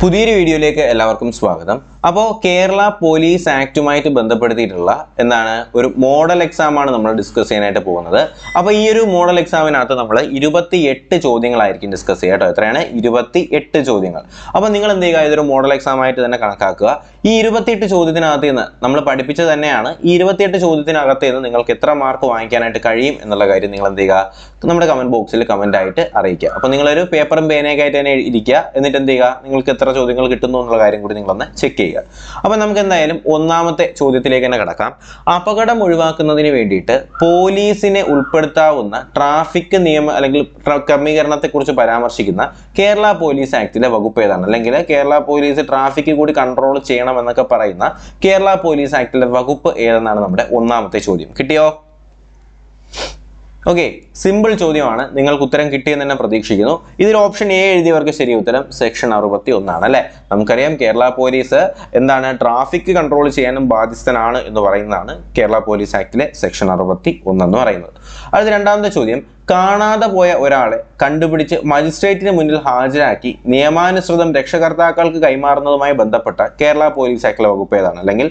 പുതിയൊരു വീഡിയോയിലേക്ക് എല്ലാവർക്കും സ്വാഗതം. അപ്പോൾ കേരള പോലീസ് ആക്റ്റുമായിട്ട് ബന്ധപ്പെടുത്തിയിട്ടുള്ള ഒരു മോഡൽ എക്സാമാണ് നമ്മൾ ഡിസ്കസ് ചെയ്യാനായിട്ട് പോകുന്നത്. അപ്പോൾ ഈ ഒരു മോഡൽ എക്സാമിനകത്ത് നമ്മൾ 28 ചോദ്യങ്ങളായിരിക്കും ഡിസ്കസ് ചെയ്യുക കേട്ടോ. എത്രയാണ്? 28 ചോദ്യങ്ങൾ. അപ്പോൾ നിങ്ങൾ എന്ത് ചെയ്യുക, ഇതൊരു മോഡൽ എക്സാം ആയിട്ട് തന്നെ കണക്കാക്കുക. ഈ 28 ചോദ്യത്തിനകത്ത് നിന്ന് നമ്മൾ പഠിപ്പിച്ചത് തന്നെയാണ്. ഈ 28 ചോദ്യത്തിനകത്ത് നിന്ന് നിങ്ങൾക്ക് എത്ര മാർക്ക് വാങ്ങിക്കാനായിട്ട് കഴിയും എന്നുള്ള കാര്യം നിങ്ങൾ എന്ത് ചെയ്യുക, നമ്മുടെ കമന്റ് ബോക്സിൽ കമന്റ് ആയിട്ട് അറിയിക്കുക. അപ്പോൾ നിങ്ങളൊരു പേപ്പറും പേനയൊക്കെ ആയിട്ട് തന്നെ ഇരിക്കുക. എന്നിട്ട് എന്ത് ചെയ്യുക, നിങ്ങൾക്ക് എത്ര ചോദ്യങ്ങൾ കിട്ടുന്നു എന്നുള്ള കാര്യം കൂടി നിങ്ങളൊന്ന് ചെക്ക് ചെയ്യുക. അപ്പോൾ നമുക്ക് എന്തായാലും ഒന്നാമത്തെ ചോദ്യത്തിലേക്ക് തന്നെ കിടക്കാം. അപകടം ഒഴിവാക്കുന്നതിന് വേണ്ടിയിട്ട് പോലീസിനെ ഉൾപ്പെടുത്താവുന്ന ട്രാഫിക് നിയമ അല്ലെങ്കിൽ ക്രമീകരണത്തെക്കുറിച്ച് പരാമർശിക്കുന്ന കേരള പോലീസ് ആക്ടിലെ വകുപ്പ് ഏതാണ്? അല്ലെങ്കിൽ കേരള പോലീസ് ട്രാഫിക് കൂടി കൺട്രോൾ ചെയ്യണം എന്നൊക്കെ പറയുന്ന കേരള പോലീസ് ആക്ടിലെ വകുപ്പ് ഏതെന്നാണ് നമ്മുടെ ഒന്നാമത്തെ ചോദ്യം. കിട്ടിയോ? ഓക്കെ, സിമ്പിൾ ചോദ്യമാണ്. നിങ്ങൾക്ക് ഉത്തരം കിട്ടിയെന്ന് തന്നെ പ്രതീക്ഷിക്കുന്നു. ഇതിൽ ഓപ്ഷൻ എ എഴുതിയവർക്ക് ശരി ഉത്തരം സെക്ഷൻ 61 ആണ് അല്ലെ. നമുക്കറിയാം കേരള പോലീസ് ട്രാഫിക് കൺട്രോൾ ചെയ്യാനും ബാധ്യസ്ഥനാണ് എന്ന് പറയുന്നതാണ് കേരള പോലീസ് ആക്ടിലെ സെക്ഷൻ 61 എന്ന് പറയുന്നത്. അടുത്ത രണ്ടാമത്തെ ചോദ്യം, കാണാതെ പോയ ഒരാളെ കണ്ടുപിടിച്ച് മജിസ്ട്രേറ്റിന് മുന്നിൽ ഹാജരാക്കി നിയമാനുസൃതം രക്ഷകർത്താക്കൾക്ക് കൈമാറുന്നതുമായി ബന്ധപ്പെട്ട കേരള പോലീസ് ആക്ടിലെ വകുപ്പ് ഏതാണ്? അല്ലെങ്കിൽ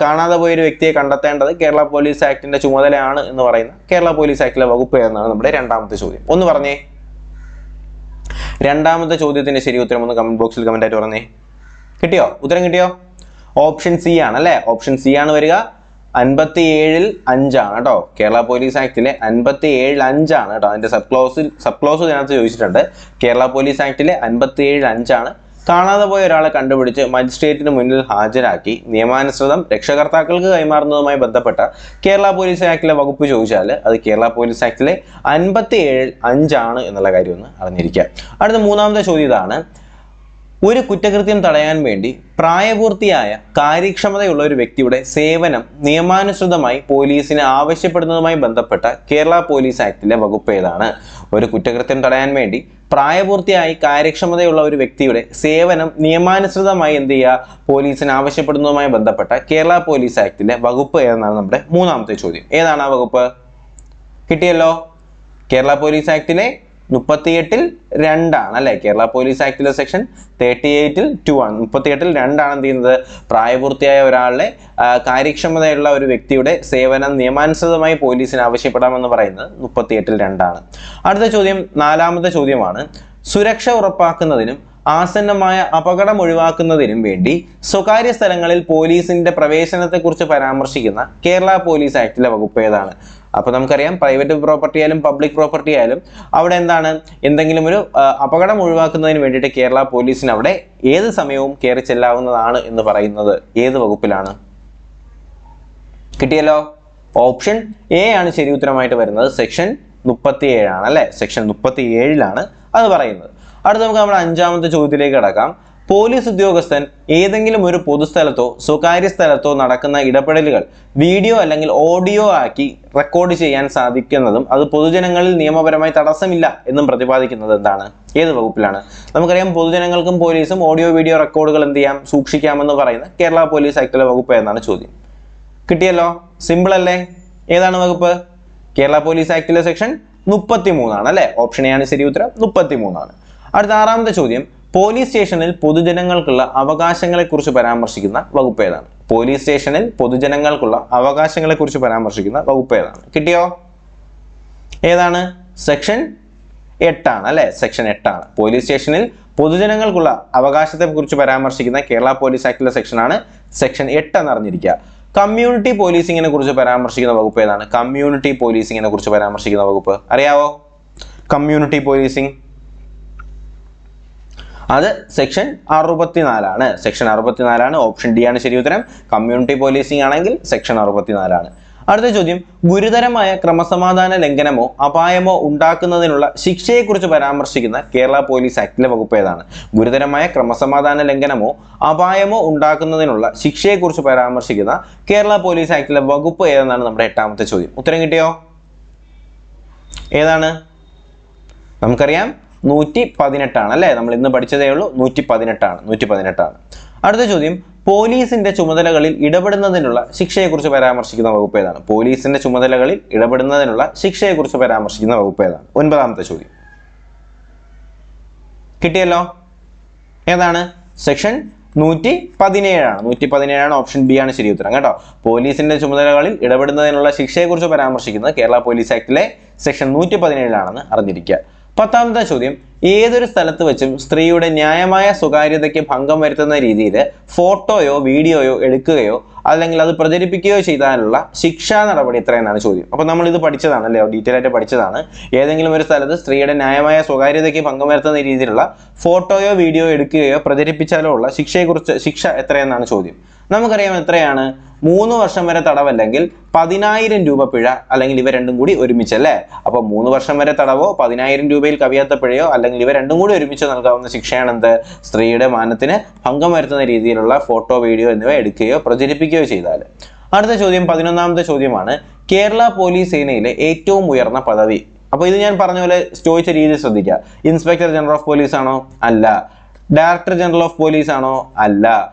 കാണാതെ പോയ ഒരു വ്യക്തിയെ കണ്ടെത്തേണ്ടത് കേരള പോലീസ് ആക്ടിന്റെ ചുമതലയാണ് എന്ന് പറയുന്ന കേരള പോലീസ് ആക്ടിലെ വകുപ്പ് ഏതെന്നാണ് നമ്മുടെ രണ്ടാമത്തെ ചോദ്യം. ഒന്ന് പറഞ്ഞേ, രണ്ടാമത്തെ ചോദ്യത്തിന്റെ ശരി ഉത്തരം ഒന്ന് കമന്റ് ബോക്സിൽ കമന്റ് ആയിട്ട് പറഞ്ഞേ. കിട്ടിയോ? ഉത്തരം കിട്ടിയോ? ഓപ്ഷൻ സി ആണ് അല്ലെ. ഓപ്ഷൻ സി ആണ് വരിക. 57-5 ആണ് കേട്ടോ. കേരള പോലീസ് ആക്ടിലെ 57-5 ആണ് കേട്ടോ. അതിന്റെ സബ് ക്ലോസ് ഇതിനകത്ത് ചോദിച്ചിട്ടുണ്ട്. കേരള പോലീസ് ആക്ടിലെ 57-5 ആണ്. കാണാതെ പോയ ഒരാളെ കണ്ടുപിടിച്ച് മജിസ്ട്രേറ്റിന് മുന്നിൽ ഹാജരാക്കി നിയമാനുസൃതം രക്ഷകർത്താക്കൾക്ക് കൈമാറുന്നതുമായി ബന്ധപ്പെട്ട കേരള പോലീസ് ആക്ടിലെ വകുപ്പ് ചോദിച്ചാൽ അത് കേരള പോലീസ് ആക്ടിലെ 57-5 ആണ് എന്നുള്ള കാര്യം ഒന്ന് അറിഞ്ഞിരിക്കുക. അടുത്ത മൂന്നാമത്തെ ചോദ്യം ഇതാണ്. ഒരു കുറ്റകൃത്യം തടയാൻ വേണ്ടി പ്രായപൂർത്തിയായ കാര്യക്ഷമതയുള്ള ഒരു വ്യക്തിയുടെ സേവനം നിയമാനുസൃതമായി പോലീസിന് ആവശ്യപ്പെടുന്നതുമായി ബന്ധപ്പെട്ട കേരള പോലീസ് ആക്ടിലെ വകുപ്പ് ഏതാണ്? ഒരു കുറ്റകൃത്യം തടയാൻ വേണ്ടി പ്രായപൂർത്തിയായി കാര്യക്ഷമതയുള്ള ഒരു വ്യക്തിയുടെ സേവനം നിയമാനുസൃതമായി എന്ത് ചെയ്യുക, പോലീസിന് ആവശ്യപ്പെടുന്നതുമായി ബന്ധപ്പെട്ട കേരള പോലീസ് ആക്ടിലെ വകുപ്പ് ഏതെന്നാണ് നമ്മുടെ മൂന്നാമത്തെ ചോദ്യം. ഏതാണ് ആ വകുപ്പ്? കിട്ടിയല്ലോ. കേരള പോലീസ് ആക്ടിലെ 38-2 ആണ് അല്ലെ. കേരള പോലീസ് ആക്ടിലെ സെക്ഷൻ 38-2 ആണ്. 38-2 ആണ് എന്ത് ചെയ്യുന്നത്, പ്രായപൂർത്തിയായ ഒരാളുടെ കാര്യക്ഷമതയുള്ള ഒരു വ്യക്തിയുടെ സേവനം നിയമാനുസൃതമായി പോലീസിന് ആവശ്യപ്പെടാമെന്ന് പറയുന്നത് 38-2 ആണ്. അടുത്ത ചോദ്യം നാലാമത്തെ ചോദ്യമാണ്. സുരക്ഷ ഉറപ്പാക്കുന്നതിനും ആസന്നമായ അപകടം ഒഴിവാക്കുന്നതിനും വേണ്ടി സ്വകാര്യ സ്ഥലങ്ങളിൽ പോലീസിന്റെ പ്രവേശനത്തെക്കുറിച്ച് പരാമർശിക്കുന്ന കേരള പോലീസ് ആക്ടിലെ വകുപ്പ് ഏതാണ്? അപ്പൊ നമുക്കറിയാം പ്രൈവറ്റ് പ്രോപ്പർട്ടി ആയാലും പബ്ലിക് പ്രോപ്പർട്ടി ആയാലും അവിടെ എന്തെങ്കിലും ഒരു അപകടം ഒഴിവാക്കുന്നതിന് വേണ്ടിയിട്ട് കേരള പോലീസിന് അവിടെ ഏത് സമയവും കയറി ചെല്ലാവുന്നതാണ് എന്ന് പറയുന്നത് ഏത് വകുപ്പിലാണ്? കിട്ടിയല്ലോ. ഓപ്ഷൻ എ ആണ് ശരി ഉത്തരമായിട്ട് വരുന്നത്. സെക്ഷൻ 37 ആണ് അല്ലെ. സെക്ഷൻ 37 അത് പറയുന്നത്. അടുത്ത നമുക്ക് നമ്മുടെ അഞ്ചാമത്തെ ചോദ്യത്തിലേക്ക് കടക്കാം. പോലീസ് ഉദ്യോഗസ്ഥൻ ഏതെങ്കിലും ഒരു പൊതുസ്ഥലത്തോ സ്വകാര്യ സ്ഥലത്തോ നടക്കുന്ന ഇടപെടലുകൾ വീഡിയോ അല്ലെങ്കിൽ ഓഡിയോ ആക്കി റെക്കോർഡ് ചെയ്യാൻ സാധിക്കുന്നതും അത് പൊതുജനങ്ങളിൽ നിയമപരമായി തടസ്സമില്ല എന്നും പ്രതിപാദിക്കുന്നത് എന്താണ്? ഏത് വകുപ്പിലാണ്? നമുക്കറിയാം പൊതുജനങ്ങൾക്കും പോലീസും ഓഡിയോ വീഡിയോ റെക്കോർഡുകൾ എന്ത് ചെയ്യാം, സൂക്ഷിക്കാമെന്ന് പറയുന്ന കേരള പോലീസ് ആക്ടിലെ വകുപ്പ് എന്നാണ് ചോദ്യം. കിട്ടിയല്ലോ. സിമ്പിൾ അല്ലേ. ഏതാണ് വകുപ്പ്? കേരള പോലീസ് ആക്ടിലെ സെക്ഷൻ 33 ആണ് അല്ലെ. ഓപ്ഷൻ എ ആണ് ശരി ഉത്തരം. 33 ആണ്. അടുത്ത ആറാമത്തെ ചോദ്യം. പോലീസ് സ്റ്റേഷനിൽ പൊതുജനങ്ങൾക്കുള്ള അവകാശങ്ങളെ കുറിച്ച് പരാമർശിക്കുന്ന വകുപ്പ് ഏതാണ്? പോലീസ് സ്റ്റേഷനിൽ പൊതുജനങ്ങൾക്കുള്ള അവകാശങ്ങളെ കുറിച്ച് പരാമർശിക്കുന്ന വകുപ്പ് ഏതാണ്? കിട്ടിയോ? ഏതാണ്? സെക്ഷൻ 8 ആണ് അല്ലെ. സെക്ഷൻ 8 ആണ്. പോലീസ് സ്റ്റേഷനിൽ പൊതുജനങ്ങൾക്കുള്ള അവകാശത്തെ കുറിച്ച് പരാമർശിക്കുന്ന കേരള പോലീസ് ആക്ടിലെ സെക്ഷനാണ് സെക്ഷൻ 8 എന്ന് അറിഞ്ഞിരിക്കുക. കമ്മ്യൂണിറ്റി പോലീസിങ്ങിനെ കുറിച്ച് പരാമർശിക്കുന്ന വകുപ്പ് ഏതാണ്? കമ്മ്യൂണിറ്റി പോലീസിങ്ങിനെ കുറിച്ച് പരാമർശിക്കുന്ന വകുപ്പ് അറിയാവോ? കമ്മ്യൂണിറ്റി പോലീസിംഗ് അത് സെക്ഷൻ 64 ആണ്. സെക്ഷൻ 64 ആണ്. ഓപ്ഷൻ ഡി ആണ് ശരി ഉത്തരം. കമ്മ്യൂണിറ്റി പോലീസിംഗ് ആണെങ്കിൽ സെക്ഷൻ 64 ആണ്. അടുത്ത ചോദ്യം. ഗുരുതരമായ ക്രമസമാധാന ലംഘനമോ അപായമോ ഉണ്ടാക്കുന്നതിനുള്ള ശിക്ഷയെക്കുറിച്ച് പരാമർശിക്കുന്ന കേരള പോലീസ് ആക്ടിലെ വകുപ്പ് ഏതാണ്? ഗുരുതരമായ ക്രമസമാധാന ലംഘനമോ അപായമോ ഉണ്ടാക്കുന്നതിനുള്ള ശിക്ഷയെക്കുറിച്ച് പരാമർശിക്കുന്ന കേരള പോലീസ് ആക്ടിലെ വകുപ്പ് ഏതെന്നാണ് നമ്മുടെ എട്ടാമത്തെ ചോദ്യം. ഉത്തരം കിട്ടിയോ? ഏതാണ്? നമുക്കറിയാം 118 ആണ് അല്ലെ. നമ്മൾ ഇന്ന് പഠിച്ചതേ ഉള്ളൂ. 118 ആണ്. അടുത്ത ചോദ്യം. പോലീസിന്റെ ചുമതലകളിൽ ഇടപെടുന്നതിനുള്ള ശിക്ഷയെക്കുറിച്ച് പരാമർശിക്കുന്ന വകുപ്പ് ഏതാണ്? പോലീസിന്റെ ചുമതലകളിൽ ഇടപെടുന്നതിനുള്ള ശിക്ഷയെക്കുറിച്ച് പരാമർശിക്കുന്ന വകുപ്പ് ഏതാണ്? ഒൻപതാമത്തെ ചോദ്യം. കിട്ടിയല്ലോ. ഏതാണ്? സെക്ഷൻ 117 117 ഓപ്ഷൻ ബി ആണ് ശരി ഉത്തരം കേട്ടോ. പോലീസിന്റെ ചുമതലകളിൽ ഇടപെടുന്നതിനുള്ള ശിക്ഷയെക്കുറിച്ച് പരാമർശിക്കുന്നത് കേരള പോലീസ് ആക്ടിലെ സെക്ഷൻ 117 അറിഞ്ഞിരിക്കുക. 10ാമത്തെ ചോദ്യം, ഏതൊരു സ്ഥലത്ത് വെച്ചും സ്ത്രീയുടെ ന്യായമായ സ്വകാര്യതയ്ക്ക് ഭംഗം വരുത്തുന്ന രീതിയിൽ ഫോട്ടോയോ വീഡിയോയോ എടുക്കുകയോ അല്ലെങ്കിൽ അത് പ്രചരിപ്പിക്കുകയോ ചെയ്താലുള്ള ശിക്ഷാ നടപടി എത്രയെന്നാണ് ചോദ്യം. അപ്പോൾ നമ്മൾ ഇത് പഠിച്ചതാണ് അല്ലേ, ഡീറ്റെയിൽ ആയിട്ട് പഠിച്ചതാണ്. ഏതെങ്കിലും ഒരു സ്ഥലത്ത് സ്ത്രീയുടെ ന്യായമായ സ്വകാര്യതയ്ക്ക് ഭംഗം വരുത്തുന്ന രീതിയിലുള്ള ഫോട്ടോയോ വീഡിയോ എടുക്കുകയോ പ്രചരിപ്പിച്ചാലോ ഉള്ള ശിക്ഷ എത്രയെന്നാണ് ചോദ്യം. നമുക്കറിയാം എത്രയാണ്, 3 വർഷം വരെ തടവല്ലെങ്കിൽ 10,000 രൂപ പിഴ, അല്ലെങ്കിൽ ഇവ രണ്ടും കൂടി ഒരുമിച്ചല്ലേ. അപ്പോൾ 3 വർഷം വരെ തടവോ 10,000 രൂപയിൽ കവിയാത്ത പിഴയോ അല്ലെങ്കിൽ ഇവ രണ്ടും കൂടി ഒരുമിച്ച് നൽകാവുന്ന ശിക്ഷയാണ് എന്ത്, സ്ത്രീയുടെ മാനത്തിന് ഭംഗം വരുത്തുന്ന രീതിയിലുള്ള ഫോട്ടോ വീഡിയോ എന്നിവ എടുക്കുകയോ പ്രചരിപ്പിക്കുകയോ ചെയ്താൽ. അടുത്ത ചോദ്യം 11ാമത്തെ ചോദ്യമാണ്, കേരള പോലീസ് സേനയിലെ ഏറ്റവും ഉയർന്ന പദവി. അപ്പോൾ ഇത് ഞാൻ പറഞ്ഞ പോലെ ചോദിച്ച രീതി ശ്രദ്ധിക്കുക. ഇൻസ്പെക്ടർ ജനറൽ ഓഫ് പോലീസ് ആണോ? അല്ല. ഡയറക്ടർ ജനറൽ ഓഫ് പോലീസ് ആണോ? അല്ല.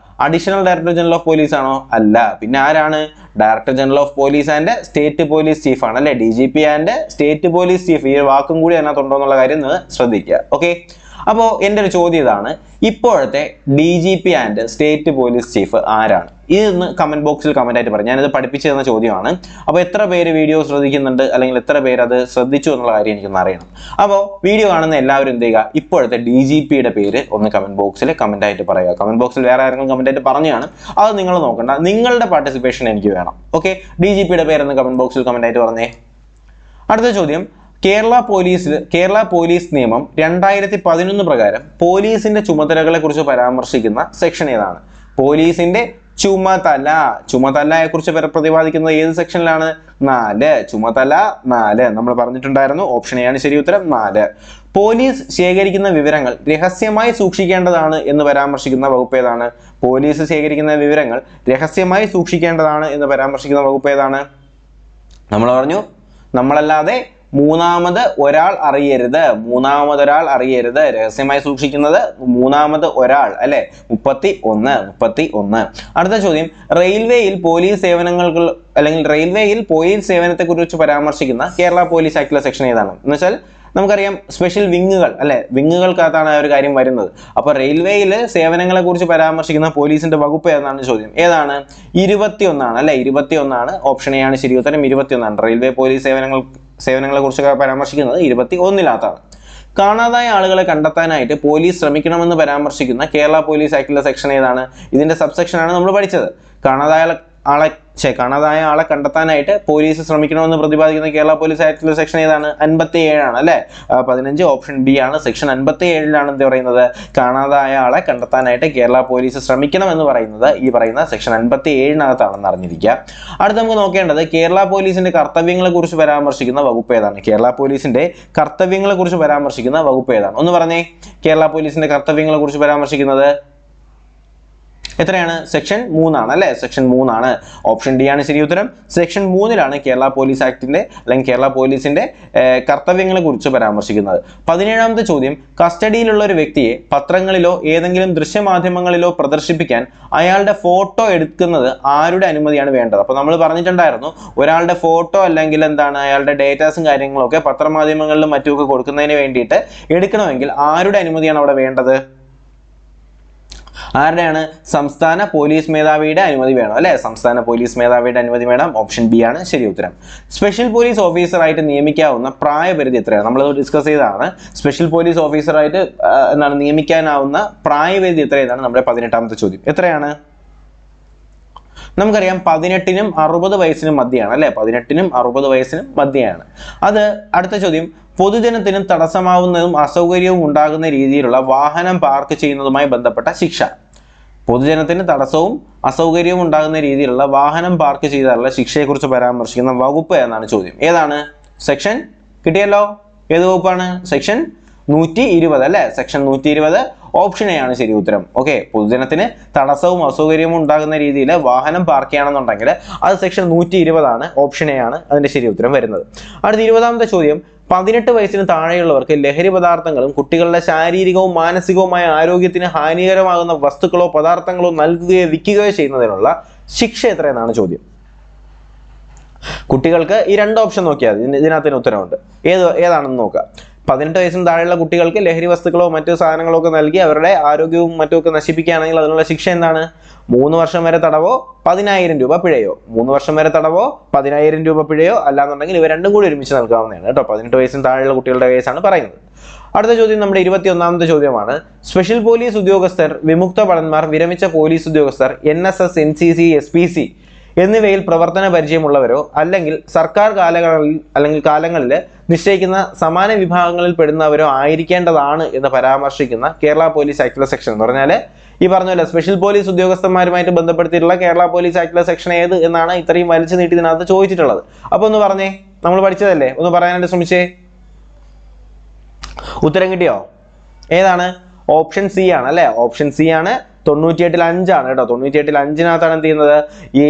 Additional director general of police ആണോ? അല്ല. പിന്നെ ആരാണ്? Director general of police and state police chief ആണ് അല്ലെ. DGP and state police chief, ഈ വാക്കും കൂടി അതിനകത്തുണ്ടോ എന്നുള്ള കാര്യം ശ്രദ്ധിക്കുക. ഓക്കെ, അപ്പോൾ എൻ്റെ ഒരു ചോദ്യം ഇതാണ്, ഇപ്പോഴത്തെ DGP and state police chief ആരാണ്? ഇതൊന്ന് കമന്റ് ബോക്സിൽ കമന്റ് ആയിട്ട് പറഞ്ഞു. ഞാനിത് പഠിപ്പിച്ചു തന്ന ചോദ്യമാണ്. അപ്പോൾ എത്ര പേര് വീഡിയോ ശ്രദ്ധിക്കുന്നുണ്ട് അല്ലെങ്കിൽ എത്ര പേര് അത് ശ്രദ്ധിച്ചു എന്നുള്ള കാര്യം എനിക്കൊന്ന് അറിയണം. അപ്പോൾ വീഡിയോ കാണുന്ന എല്ലാവരും എന്ത് ചെയ്യുക, ഇപ്പോഴത്തെ DGPയുടെ പേര് ഒന്ന് കമന്റ് ബോക്സിൽ കമന്റ് ആയിട്ട് പറയുക. കമന്റ് ബോക്സിൽ വേറെ ആരെങ്കിലും കമന്റ് ആയിട്ട് പറഞ്ഞാണ്, അത് നിങ്ങൾ നോക്കണ്ട, നിങ്ങളുടെ പാർട്ടിസിപ്പേഷൻ എനിക്ക് വേണം. ഓക്കെ, DGPയുടെ പേരൊന്ന് കമന്റ് ബോക്സിൽ കമന്റ് ആയിട്ട് പറഞ്ഞേ. അടുത്ത ചോദ്യം, കേരള പോലീസ് നിയമം 2011 പ്രകാരം പോലീസിന്റെ ചുമതലകളെ കുറിച്ച് പരാമർശിക്കുന്ന സെക്ഷൻ ഏതാണ്? പോലീസിന്റെ ചുമതലയെ കുറിച്ച് പ്രതിപാദിക്കുന്നത് ഏത് സെക്ഷനിലാണ്? 4. ചുമതല 4 നമ്മൾ പറഞ്ഞിട്ടുണ്ടായിരുന്നു. ഓപ്ഷൻ എ ആണ് ശരി ഉത്തരം, 4. പോലീസ് ശേഖരിക്കുന്ന വിവരങ്ങൾ രഹസ്യമായി സൂക്ഷിക്കേണ്ടതാണ് എന്ന് പരാമർശിക്കുന്ന വകുപ്പ് ഏതാണ്? പോലീസ് ശേഖരിക്കുന്ന വിവരങ്ങൾ രഹസ്യമായി സൂക്ഷിക്കേണ്ടതാണ് എന്ന് പരാമർശിക്കുന്ന വകുപ്പ് ഏതാണ്? നമ്മൾ പറഞ്ഞു, നമ്മളല്ലാതെ മൂന്നാമത് ഒരാൾ അറിയരുത്, രഹസ്യമായി സൂക്ഷിക്കുന്നത് മൂന്നാമത് ഒരാൾ അല്ലെ. 31. അടുത്ത ചോദ്യം, റെയിൽവേയിൽ പോലീസ് സേവനത്തെ കുറിച്ച് പരാമർശിക്കുന്ന കേരള പോലീസ് ആക്ടിലെ സെക്ഷൻ ഏതാണ്? എന്ന് വെച്ചാൽ നമുക്കറിയാം സ്പെഷ്യൽ വിങ്ങുകൾ അല്ലെ, വിങ്ങുകൾക്കകത്താണ് ആ ഒരു കാര്യം വരുന്നത്. അപ്പൊ റെയിൽവേയിൽ സേവനങ്ങളെ കുറിച്ച് പരാമർശിക്കുന്ന പോലീസിന്റെ വകുപ്പ് ഏതാണ് ചോദ്യം? ഏതാണ്? 21 അല്ലെ. 21. ഓപ്ഷൻ എ ആണ് ശരി ഉത്തരം, 21. റെയിൽവേ പോലീസ് സേവനങ്ങളെ കുറിച്ച് പരാമർശിക്കുന്നത് 21ാണ്. കാണാതായ ആളുകളെ കണ്ടെത്താനായിട്ട് പോലീസ് ശ്രമിക്കണമെന്ന് പരാമർശിക്കുന്ന കേരള പോലീസ് ആക്ടിലെ സെക്ഷൻ ഏതാണ്? ഇതിന്റെ സബ്സെക്ഷൻ ആണ് നമ്മൾ പഠിച്ചത്. കാണാതായ ആളെ കണ്ടെത്താനായിട്ട് പോലീസ് ശ്രമിക്കണമെന്ന് പ്രതിപാദിക്കുന്ന കേരള പോലീസ് ആക്ടിലെ സെക്ഷൻ ഏതാണ്? 57 അല്ലെ. 15 ഓപ്ഷൻ ബി ആണ്. സെക്ഷൻ 57 എന്ത് പറയുന്നത്? കാണാതായ ആളെ കണ്ടെത്താനായിട്ട് കേരള പോലീസ് ശ്രമിക്കണം എന്ന് പറയുന്നത് ഈ പറയുന്ന സെക്ഷൻ 57 അറിഞ്ഞിരിക്കുക. അടുത്ത് നമുക്ക് നോക്കേണ്ടത് കേരള പോലീസിന്റെ കർത്തവ്യങ്ങളെ കുറിച്ച് പരാമർശിക്കുന്ന വകുപ്പ് ഏതാണ്? കേരള പോലീസിന്റെ കർത്തവ്യങ്ങളെ കുറിച്ച് പരാമർശിക്കുന്ന വകുപ്പ് ഏതാണ്? ഒന്ന് പറഞ്ഞേ. കേരള പോലീസിന്റെ കർത്തവ്യങ്ങളെ കുറിച്ച് പരാമർശിക്കുന്നത് എത്രയാണ്? സെക്ഷൻ 3 അല്ലെ. സെക്ഷൻ 3. ഓപ്ഷൻ ഡി ആണ് ശരി ഉത്തരം. സെക്ഷൻ 3 കേരള പോലീസ് ആക്ടിന്റെ അല്ലെങ്കിൽ കേരള പോലീസിന്റെ കർത്തവ്യങ്ങളെ കുറിച്ച് പരാമർശിക്കുന്നത്. 17ാമത്തെ ചോദ്യം, കസ്റ്റഡിയിലുള്ള ഒരു വ്യക്തിയെ പത്രങ്ങളിലോ ഏതെങ്കിലും ദൃശ്യമാധ്യമങ്ങളിലോ പ്രദർശിപ്പിക്കാൻ അയാളുടെ ഫോട്ടോ എടുക്കുന്നത് ആരുടെ അനുമതിയാണ് വേണ്ടത്? അപ്പൊ നമ്മൾ പറഞ്ഞിട്ടുണ്ടായിരുന്നു, ഒരാളുടെ ഫോട്ടോ അല്ലെങ്കിൽ എന്താണ് അയാളുടെ ഡേറ്റാസും കാര്യങ്ങളും ഒക്കെ പത്രമാധ്യമങ്ങളിലും മറ്റുമൊക്കെ കൊടുക്കുന്നതിന് വേണ്ടിയിട്ട് എടുക്കണമെങ്കിൽ ആരുടെ അനുമതിയാണ് അവിടെ വേണ്ടത്? ആരുടെയാണ്? സംസ്ഥാന പോലീസ് മേധാവിയുടെ അനുമതി വേണം അല്ലെ. സംസ്ഥാന പോലീസ് മേധാവിയുടെ അനുമതി വേണം. ഓപ്ഷൻ ബി ആണ് ശരി ഉത്തരം. സ്പെഷ്യൽ പോലീസ് ഓഫീസറായിട്ട് നിയമിക്കാവുന്ന പ്രായപരിധി എത്രയാണ്? നമ്മൾ ഡിസ്കസ് ചെയ്തതാണ്. സ്പെഷ്യൽ പോലീസ് ഓഫീസറായിട്ട് നിയമിക്കാനാവുന്ന പ്രായപരിധി എത്രയാണ്? നമ്മുടെ 18ാമത്തെ ചോദ്യം. എത്രയാണ്? നമുക്കറിയാം 18നും 60 വയസ്സിനും മധ്യയാണ് അല്ലെ. 18നും 60 വയസ്സിനും മധ്യയാണ്. അത് അടുത്ത ചോദ്യം, പൊതുജനത്തിനും തടസ്സമാവുന്നതും അസൗകര്യവും ഉണ്ടാകുന്ന രീതിയിലുള്ള വാഹനം പാർക്ക് ചെയ്യുന്നതുമായി ബന്ധപ്പെട്ട ശിക്ഷ. പൊതുജനത്തിന് തടസ്സവും അസൗകര്യവും ഉണ്ടാകുന്ന രീതിയിലുള്ള വാഹനം പാർക്ക് ചെയ്താലുള്ള ശിക്ഷയെക്കുറിച്ച് പരാമർശിക്കുന്ന വകുപ്പ് എന്നാണ് ചോദ്യം. ഏതാണ്? സെക്ഷൻ കിട്ടിയല്ലോ. ഏത് വകുപ്പാണ്? സെക്ഷൻ 120 അല്ലെ. സെക്ഷൻ 120 ഓപ്ഷൻ എ ആണ് ശരി ഉത്തരം. ഓക്കെ, പൊതുജനത്തിന് തടസ്സവും അസൗകര്യവും ഉണ്ടാകുന്ന രീതിയിൽ വാഹനം പാർക്ക് ചെയ്യണമെന്നുണ്ടെങ്കിൽ അത് സെക്ഷൻ 120 ഓപ്ഷൻ എ ആണ് അതിന്റെ ശരി ഉത്തരം വരുന്നത്. അടുത്ത 20ാമത്തെ ചോദ്യം, 18 വയസ്സിന് താഴെയുള്ളവർക്ക് ലഹരി പദാർത്ഥങ്ങളും കുട്ടികളുടെ ശാരീരികവും മാനസികവുമായ ആരോഗ്യത്തിന് ഹാനികരമാകുന്ന വസ്തുക്കളോ പദാർത്ഥങ്ങളോ നൽകുകയോ വിൽക്കുകയോ ചെയ്യുന്നതിനുള്ള ശിക്ഷ എത്രയെന്നാണ് ചോദ്യം. കുട്ടികൾക്ക് ഈ 2 ഓപ്ഷൻ നോക്കിയാൽ ഇതിനകത്തിന് ഉത്തരവുണ്ട്. ഏതാണെന്ന് നോക്കുക. 18 വയസ്സിന് താഴെയുള്ള കുട്ടികൾക്ക് ലഹരി വസ്തുക്കളോ മറ്റു സാധനങ്ങളോ ഒക്കെ നൽകി അവരുടെ ആരോഗ്യവും മറ്റുമൊക്കെ നശിപ്പിക്കുകയാണെങ്കിൽ അതിനുള്ള ശിക്ഷ എന്താണ്? 3 വർഷം വരെ തടവോ 10,000 രൂപ പിഴയോ. 3 വർഷം വരെ തടവോ 10,000 രൂപ പിഴയോ, അല്ലാന്നുണ്ടെങ്കിൽ ഇവ രണ്ടും കൂടി ഒരുമിച്ച് നൽകാവുന്നതാണ് കേട്ടോ. 18 വയസ്സിന് താഴെയുള്ള കുട്ടികളുടെ കേസാണ് പറയുന്നത്. അടുത്ത ചോദ്യം നമ്മുടെ 21ാമത്തെ ചോദ്യമാണ്. സ്പെഷ്യൽ പോലീസ് ഉദ്യോഗസ്ഥർ, വിമുക്ത ഭടന്മാർ, വിരമിച്ച പോലീസ് ഉദ്യോഗസ്ഥർ, NSS, NCC, SPC എന്നിവയിൽ പ്രവർത്തന പരിചയമുള്ളവരോ അല്ലെങ്കിൽ സർക്കാർ കാലങ്ങളിൽ നിശ്ചയിക്കുന്ന സമാന വിഭാഗങ്ങളിൽ പെടുന്നവരോ ആയിരിക്കേണ്ടതാണ് എന്ന് പരാമർശിക്കുന്ന കേരള പോലീസ് ആക്ടിലെ സെക്ഷൻ എന്ന് പറഞ്ഞാൽ ഈ പറഞ്ഞ സ്പെഷ്യൽ പോലീസ് ഉദ്യോഗസ്ഥന്മാരുമായിട്ട് ബന്ധപ്പെടുത്തിയിട്ടുള്ള കേരള പോലീസ് ആക്ടിലെ സെക്ഷൻ ഏത് എന്നാണ് ഇത്രയും വലിച്ചു നീട്ടി ഇതിനകത്ത് ചോദിച്ചിട്ടുള്ളത്. അപ്പൊ ഒന്ന് പറഞ്ഞേ, നമ്മൾ പഠിച്ചതല്ലേ, ഒന്ന് പറയാനായിട്ട് ശ്രമിച്ചേ. ഉത്തരം കിട്ടിയോ? ഏതാണ്? ഓപ്ഷൻ സി ആണ് അല്ലെ. ഓപ്ഷൻ സി ആണ്. 98-ൽ 5 ആണ് കേട്ടോ. 98-ൽ 5-നകത്താണ് എന്ത് ചെയ്യുന്നത്, ഈ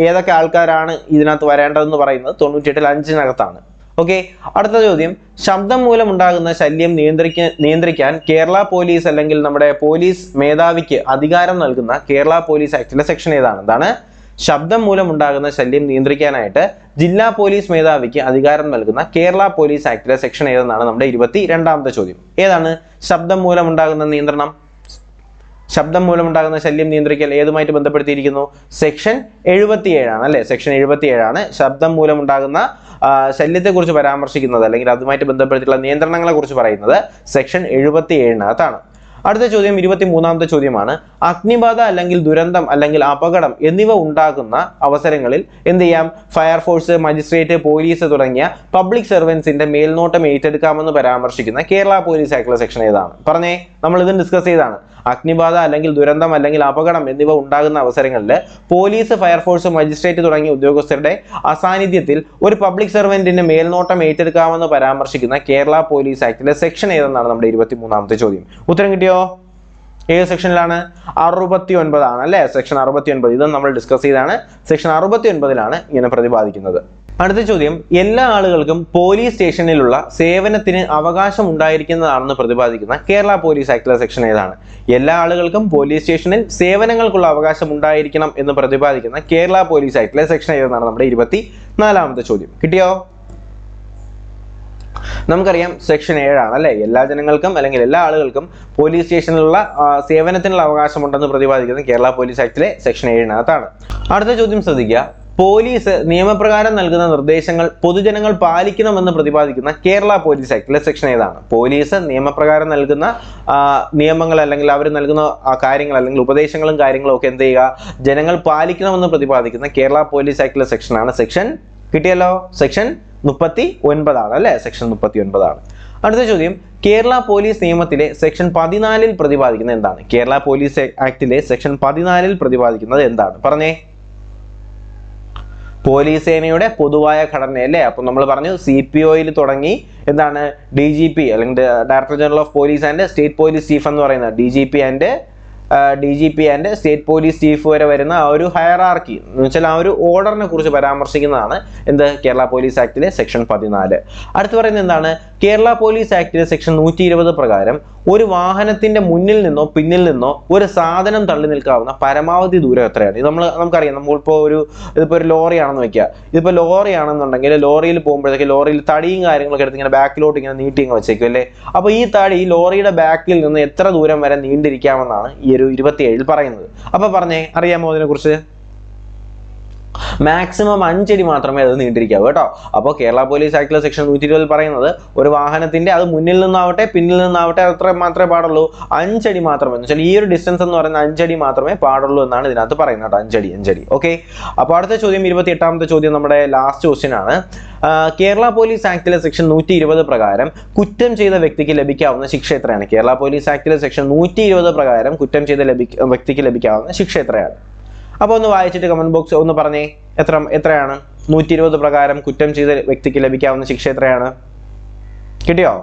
ഏതൊക്കെ ആൾക്കാരാണ് ഇതിനകത്ത് വരേണ്ടതെന്ന് പറയുന്നത് 98-ൽ 5-നകത്താണ്. ഓക്കെ. അടുത്ത ചോദ്യം, ശബ്ദം മൂലം ഉണ്ടാകുന്ന ശല്യം നിയന്ത്രിക്കാൻ കേരള പോലീസ് അല്ലെങ്കിൽ നമ്മുടെ പോലീസ് മേധാവിക്ക് അധികാരം നൽകുന്ന കേരള പോലീസ് ആക്ടിലെ സെക്ഷൻ ഏതാണ്? എന്താണ്? ശബ്ദം മൂലം ഉണ്ടാകുന്ന ശല്യം നിയന്ത്രിക്കാനായിട്ട് ജില്ലാ പോലീസ് മേധാവിക്ക് അധികാരം നൽകുന്ന കേരള പോലീസ് ആക്ടിലെ സെക്ഷൻ ഏതെന്നാണ് നമ്മുടെ 22ാമത്തെ ചോദ്യം. ഏതാണ് ശബ്ദം മൂലം ഉണ്ടാകുന്ന നിയന്ത്രണം? ശബ്ദം മൂലമുണ്ടാകുന്ന ശല്യം നിയന്ത്രിക്കൽ ഏതുമായിട്ട് ബന്ധപ്പെടുത്തിയിരിക്കുന്നു? സെക്ഷൻ 77 ആണ് അല്ലെ. സെക്ഷൻ 77 ആണ് ശബ്ദം മൂലമുണ്ടാകുന്ന ശല്യത്തെക്കുറിച്ച് പരാമർശിക്കുന്നത്, അല്ലെങ്കിൽ അതുമായിട്ട് ബന്ധപ്പെടുത്തിയിട്ടുള്ള നിയന്ത്രണങ്ങളെ കുറിച്ച് പറയുന്നത് സെക്ഷൻ 77-നകത്താണ്. അടുത്ത ചോദ്യം 23ാമത്തെ ചോദ്യമാണ്. അഗ്നിബാധ അല്ലെങ്കിൽ ദുരന്തം അല്ലെങ്കിൽ അപകടം എന്നിവ ഉണ്ടാകുന്ന അവസരങ്ങളിൽ എന്ത് ചെയ്യാം? ഫയർഫോഴ്സ്, മജിസ്ട്രേറ്റ്, പോലീസ് തുടങ്ങിയ പബ്ലിക് സർവൻസിന്റെ മേൽനോട്ടം ഏറ്റെടുക്കാമെന്ന് പരാമർശിക്കുന്ന കേരള പോലീസ് ആക്ടിലെ സെക്ഷൻ ഏതാണ്? പറഞ്ഞേ, നമ്മൾ ഇത് ഡിസ്കസ് ചെയ്താണ്. അഗ്നിബാധ അല്ലെങ്കിൽ ദുരന്തം അല്ലെങ്കിൽ അപകടം എന്നിവ ഉണ്ടാകുന്ന അവസരങ്ങളിൽ പോലീസ്, ഫയർഫോഴ്സ്, മജിസ്ട്രേറ്റ് തുടങ്ങിയ ഉദ്യോഗസ്ഥരുടെ അസാന്നിധ്യത്തിൽ ഒരു പബ്ലിക് സർവന്റിന്റെ മേൽനോട്ടം ഏറ്റെടുക്കാമെന്ന് പരാമർശിക്കുന്ന കേരള പോലീസ് ആക്ടിലെ സെക്ഷൻ ഏതെന്നാണ് നമ്മുടെ 23ാമത്തെ ചോദ്യം. ഉത്തരം കിട്ടിയോ? ഏത് സെക്ഷനിലാണ്? 69 ആണ് അല്ലെ. സെക്ഷൻ 69 ഇത് നമ്മൾ ഡിസ്കസ് ചെയ്താണ്. സെക്ഷൻ 69-ലാണ് ഇങ്ങനെ പ്രതിപാദിക്കുന്നത്. അടുത്ത ചോദ്യം, എല്ലാ ആളുകൾക്കും പോലീസ് സ്റ്റേഷനിലുള്ള സേവനത്തിന് അവകാശം ഉണ്ടായിരിക്കുന്നതാണെന്ന് പ്രതിപാദിക്കുന്ന കേരള പോലീസ് ആക്ടിലെ സെക്ഷൻ ഏതാണ്? എല്ലാ ആളുകൾക്കും പോലീസ് സ്റ്റേഷനിൽ സേവനങ്ങൾക്കുള്ള അവകാശം ഉണ്ടായിരിക്കണം എന്ന് പ്രതിപാദിക്കുന്ന കേരള പോലീസ് ആക്ടിലെ സെക്ഷൻ ഏതെന്നാണ് നമ്മുടെ 24ാമത്തെ ചോദ്യം. കിട്ടിയോ? നമുക്കറിയാം സെക്ഷൻ 7 ആണ് അല്ലെ. എല്ലാ ജനങ്ങൾക്കും അല്ലെങ്കിൽ എല്ലാ ആളുകൾക്കും പോലീസ് സ്റ്റേഷനിലുള്ള സേവനത്തിനുള്ള അവകാശം ഉണ്ടെന്ന് പ്രതിപാദിക്കുന്ന കേരള പോലീസ് ആക്ടിലെ സെക്ഷൻ 7-നകത്താണ്. അടുത്ത ചോദ്യം ശ്രദ്ധിക്കുക. പോലീസ് നിയമപ്രകാരം നൽകുന്ന നിർദ്ദേശങ്ങൾ പൊതുജനങ്ങൾ പാലിക്കണമെന്ന് പ്രതിപാദിക്കുന്ന കേരള പോലീസ് ആക്ടിലെ സെക്ഷൻ ഏതാണ്? പോലീസ് നിയമപ്രകാരം നൽകുന്ന നിയമങ്ങൾ അല്ലെങ്കിൽ അവർ നൽകുന്ന കാര്യങ്ങൾ അല്ലെങ്കിൽ ഉപദേശങ്ങളും കാര്യങ്ങളും ഒക്കെ എന്ത് ചെയ്യുക? ജനങ്ങൾ പാലിക്കണമെന്ന് പ്രതിപാദിക്കുന്ന കേരള പോലീസ് ആക്ടിലെ സെക്ഷനാണ് സെക്ഷൻ, കിട്ടിയല്ലോ, സെക്ഷൻ 39 ആണ് അല്ലെ. സെക്ഷൻ 39 ആണ്. അടുത്ത ചോദ്യം, കേരള പോലീസ് നിയമത്തിലെ സെക്ഷൻ 14-ൽ പ്രതിപാദിക്കുന്നത് എന്താണ്? കേരള പോലീസ് ആക്ടിലെ സെക്ഷൻ 14-ൽ പ്രതിപാദിക്കുന്നത് എന്താണ്? പറഞ്ഞേ. പോലീസ് സേനയുടെ പൊതുവായ ഘടന അല്ലേ. അപ്പൊ നമ്മൾ പറഞ്ഞു CPO-യിൽ തുടങ്ങി എന്താണ് DGP അല്ലെങ്കിൽ director general of police and state police chief എന്ന് പറയുന്നത് DGP and state police chief വരെ വരുന്ന ആ ഒരു ഹയറാർക്കി എന്ന് വെച്ചാൽ ആ ഒരു ഓർഡറിനെ കുറിച്ച് പരാമർശിക്കുന്നതാണ് എന്ത്? കേരള പോലീസ് ആക്ടിലെ സെക്ഷൻ 14. അടുത്ത് പറയുന്നത് എന്താണ്? കേരള പോലീസ് ആക്ടിലെ സെക്ഷൻ 120 പ്രകാരം ഒരു വാഹനത്തിന്റെ മുന്നിൽ നിന്നോ പിന്നിൽ നിന്നോ ഒരു സാധനം തള്ളി നിൽക്കാവുന്ന പരമാവധി ദൂരം എത്രയാണ്? ഇത് നമുക്കറിയാം. ഇതിപ്പോ ഒരു ലോറിയാണെന്ന് വെക്കുക. ഇതിപ്പോ ലോറിയാണെന്നുണ്ടെങ്കിൽ ലോറിയിൽ പോകുമ്പോഴത്തേക്ക് ലോറിയിൽ തടിയും കാര്യങ്ങളൊക്കെ എടുത്ത് ഇങ്ങനെ ബാക്കിലോട്ട് ഇങ്ങനെ നീട്ടി ഇങ്ങനെ വെച്ചേക്കും അല്ലേ. അപ്പൊ ഈ തടി ലോറിയുടെ ബാക്കിൽ നിന്ന് എത്ര ദൂരം വരെ നീണ്ടിരിക്കാമെന്നാണ് ഈ ഒരു 27-ൽ പറയുന്നത്. അപ്പൊ പറഞ്ഞേ, അറിയാമോ അതിനെ കുറിച്ച്? മാക്സിമം 5 അടി മാത്രമേ അത് നീണ്ടിരിക്കാവൂ കേട്ടോ. അപ്പോൾ കേരള പോലീസ് ആക്ടിലെ സെക്ഷൻ 120 പറയുന്നത് ഒരു വാഹനത്തിന്റെ അത് മുന്നിൽ നിന്നാവട്ടെ പിന്നിൽ നിന്നാവട്ടെ അത്ര മാത്രമേ പാടുള്ളൂ, 5 അടി മാത്രമേ. എന്ന് വെച്ചാൽ ഈ ഒരു ഡിസ്റ്റൻസ് എന്ന് പറയുന്നത് 5 അടി മാത്രമേ പാടുള്ളൂ എന്നാണ് ഇതിനകത്ത് പറയുന്നത് കേട്ടോ. 5 അടി. ഓക്കെ. അപ്പോൾ അടുത്ത ചോദ്യം 28ാമത്തെ ചോദ്യം നമ്മുടെ ലാസ്റ്റ് ക്വസ്റ്റ്യൻ ആണ്. കേരള പോലീസ് ആക്ടിലെ സെക്ഷൻ 120 പ്രകാരം കുറ്റം ചെയ്ത വ്യക്തിക്ക് ലഭിക്കാവുന്ന ശിക്ഷ എത്രയാണ്? കേരള പോലീസ് ആക്ടിലെ സെക്ഷൻ 120 പ്രകാരം കുറ്റം ചെയ്ത വ്യക്തിക്ക് ലഭിക്കാവുന്ന ശിക്ഷ എത്രയാണ്? അപ്പൊ ഒന്ന് വായിച്ചിട്ട് കമന്റ് ബോക്സ് ഒന്ന് പറഞ്ഞേ, എത്രയാണ് 120 പ്രകാരം കുറ്റം ചെയ്ത വ്യക്തിക്ക് ലഭിക്കാവുന്ന ശിക്ഷ എത്രയാണ്? കിട്ടിയോ?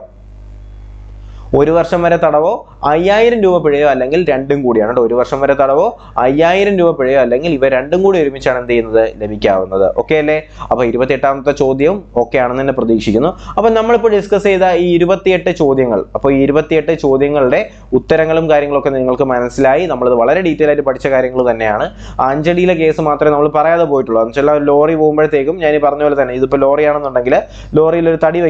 1 വർഷം വരെ തടവോ 5000 രൂപ പിഴയോ അല്ലെങ്കിൽ രണ്ടും കൂടിയാണ് കേട്ടോ. 1 വർഷം വരെ തടവോ 5000 രൂപ പിഴയോ അല്ലെങ്കിൽ ഇവ രണ്ടും കൂടി ഒരുമിച്ചാണ് എന്ത് ചെയ്യുന്നത് ലഭിക്കാവുന്നത്. ഓക്കെ അല്ലേ? അപ്പോൾ 28ാമത്തെ ചോദ്യം ഓക്കെ ആണെന്ന് തന്നെ പ്രതീക്ഷിക്കുന്നു. അപ്പോൾ നമ്മളിപ്പോൾ ഡിസ്കസ് ചെയ്ത ഈ 28 ചോദ്യങ്ങൾ, അപ്പോൾ ഈ 28 ചോദ്യങ്ങളുടെ ഉത്തരങ്ങളും കാര്യങ്ങളൊക്കെ നിങ്ങൾക്ക് മനസ്സിലായി. നമ്മളത് വളരെ ഡീറ്റെയിൽ ആയിട്ട് പഠിച്ച കാര്യങ്ങൾ തന്നെയാണ്. അഞ്ചടിയിലെ കേസ് മാത്രമേ നമ്മൾ പറയാതെ പോയിട്ടുള്ളൂ. എന്ന് വെച്ചാൽ ലോറി പോകുമ്പോഴത്തേക്കും ഞാൻ ഈ പറഞ്ഞ പോലെ തന്നെ ഇതിപ്പോൾ ലോറിയാണെന്നുണ്ടെങ്കിൽ ലോറിയിൽ ഒരു തടി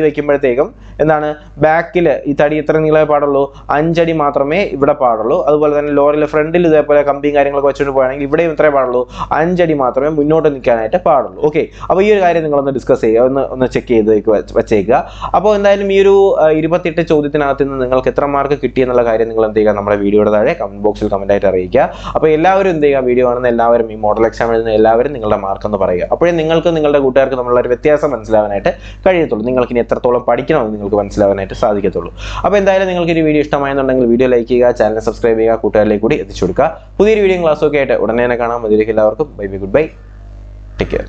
വയ്ക്കുമ്പോഴത്തേക്കും എന്താണ് ബാക്കിൽ ഈ തടി എത്ര നീളമേ പാടുള്ളൂ? 5 അടി മാത്രമേ ഇവിടെ പാടുള്ളൂ. അതുപോലെ തന്നെ ലോറിയിലെ ഫ്രണ്ടിൽ ഇതേപോലെ കമ്പിയും കാര്യങ്ങളൊക്കെ വെച്ചിട്ട് പോവുകയാണെങ്കിൽ ഇവിടെയും ഇത്രേ പാടുള്ളൂ, 5 അടി മാത്രമേ മുന്നോട്ട് നിൽക്കാനായിട്ട് പാടുള്ളൂ. ഓക്കെ, അപ്പോൾ ഈ ഒരു കാര്യം നിങ്ങളൊന്ന് ഡിസ്കസ് ചെയ്യുക, ഒന്ന് ചെക്ക് ചെയ്ത് വെച്ചേക്കുക. അപ്പോൾ എന്തായാലും ഈ ഒരു 28 ചോദ്യത്തിനകത്ത് നിന്ന് നിങ്ങൾക്ക് എത്ര മാർക്ക് കിട്ടിയെന്നുള്ള കാര്യം നിങ്ങൾ എന്ത് ചെയ്യുക, നമ്മുടെ വീഡിയോയുടെ താഴെ കമന്റ് ബോക്സിൽ കമന്റ് ആയിട്ട് അറിയിക്കുക. അപ്പോൾ എല്ലാവരും എന്ത് ചെയ്യുക, വീഡിയോ കാണുന്ന എല്ലാവരും ഈ മോഡൽ എക്സാം എഴുതുന്ന എല്ലാവരും നിങ്ങളുടെ മാർക്ക് ഒന്ന് പറയുക. അപ്പോഴേ നിങ്ങൾക്ക് നിങ്ങളുടെ കൂട്ടുകാർക്ക് തമ്മിലുള്ള ഒരു വ്യത്യാസം മനസ്സിലാവാനായിട്ട് കഴിയത്തുള്ളൂ. നിങ്ങൾക്ക് ഇനി എത്രത്തോളം പഠിക്കണമെന്ന് നിങ്ങൾക്ക് മനസ്സിലാവാനായിട്ട് സാധിക്കത്തുള്ളൂ. അപ്പോൾ എന്തായാലും നിങ്ങൾക്ക് ഈ വീഡിയോ ഇഷ്ടമായെന്നുണ്ടെങ്കിൽ വീഡിയോ ലൈക്ക് ചെയ്യുക, ചാനൽ സബ്സ്ക്രൈബ് ചെയ്യുക, കൂട്ടുകാരിലേക്ക് കൂടി എത്തിച്ചു കൊടുക്കുക. പുതിയൊരു വീഡിയോ ക്ലാസ്സൊക്കെ ആയിട്ട് ഉടനെ തന്നെ കാണാം. അതിലേക്ക് എല്ലാവർക്കും bye bye, good bye, take care.